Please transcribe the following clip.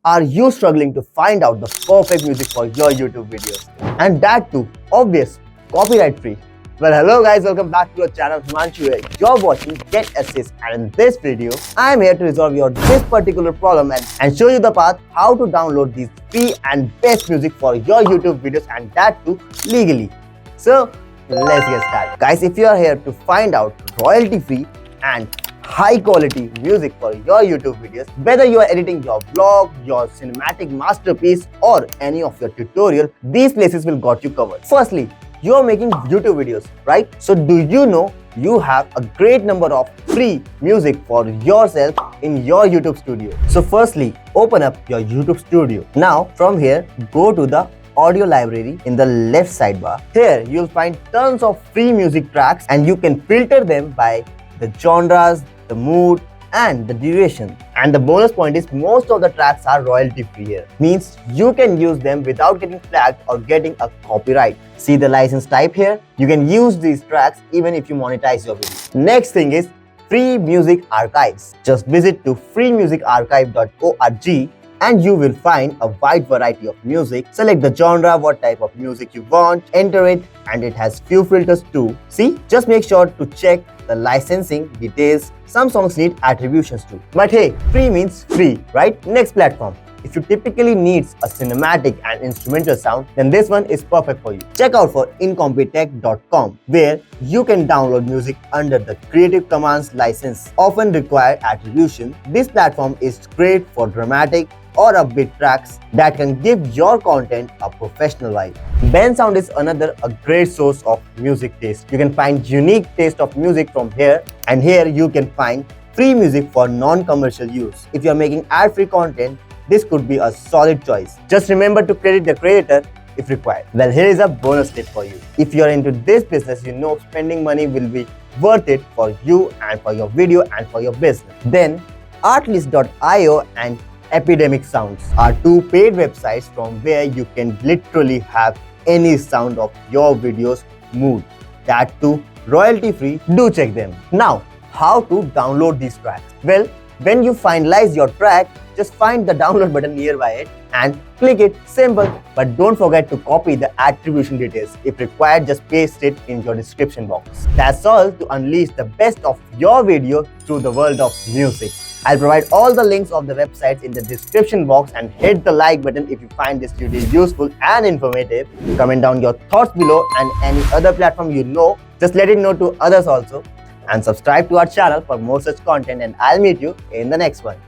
Are you struggling to find out the perfect music for your YouTube videos? And that too, obvious, copyright free. Well, hello guys, welcome back to our channel. Himanshu here. You're watching GetAssist, and in this video, I am here to resolve this particular problem and show you the path how to download these free and best music for your YouTube videos, and that too legally. So let's get started. Guys, if you are here to find out royalty free and high quality music for your YouTube videos, whether you are editing your vlog, your cinematic masterpiece or any of your tutorial, these places will got you covered. Firstly, you are making YouTube videos, right? So do you know you have a great number of free music for yourself in your YouTube studio? So firstly, open up your YouTube studio. Now from here, go to the audio library in the left sidebar. Here you'll find tons of free music tracks and you can filter them by the genres, the mood and the duration. And the bonus point is most of the tracks are royalty free here. Means you can use them without getting flagged or getting a copyright. See the license type here? You can use these tracks even if you monetize your video. Next thing is free music archives. Just visit to freemusicarchive.org and you will find a wide variety of music. Select the genre, what type of music you want, enter it, and it has few filters too. See, just make sure to check the licensing details. Some songs need attributions too. But hey, free means free, right? Next platform. If you typically need a cinematic and instrumental sound, then this one is perfect for you. Check out for Incompetech.com, where you can download music under the Creative Commons license, often require attribution. This platform is great for dramatic or upbeat tracks that can give your content a professional vibe. Bensound is another great source of music taste. You can find unique taste of music from here, and here you can find free music for non-commercial use. If you are making ad-free content, this could be a solid choice. Just remember to credit the creator if required. Well, here is a bonus tip for you. If you are into this business, you know spending money will be worth it for you and for your video and for your business. Then Artlist.io and Epidemic Sounds are two paid websites from where you can literally have any sound of your video's mood. That too royalty free. Do check them. Now, how to download these tracks? Well, when you finalize your track, just find the download button nearby it and click it. Simple. But don't forget to copy the attribution details. If required, just paste it in your description box. That's all to unleash the best of your video through the world of music. I'll provide all the links of the websites in the description box, and hit the like button if you find this video useful and informative. Comment down your thoughts below, and any other platform you know, just let it know to others also. And subscribe to our channel for more such content, and I'll meet you in the next one.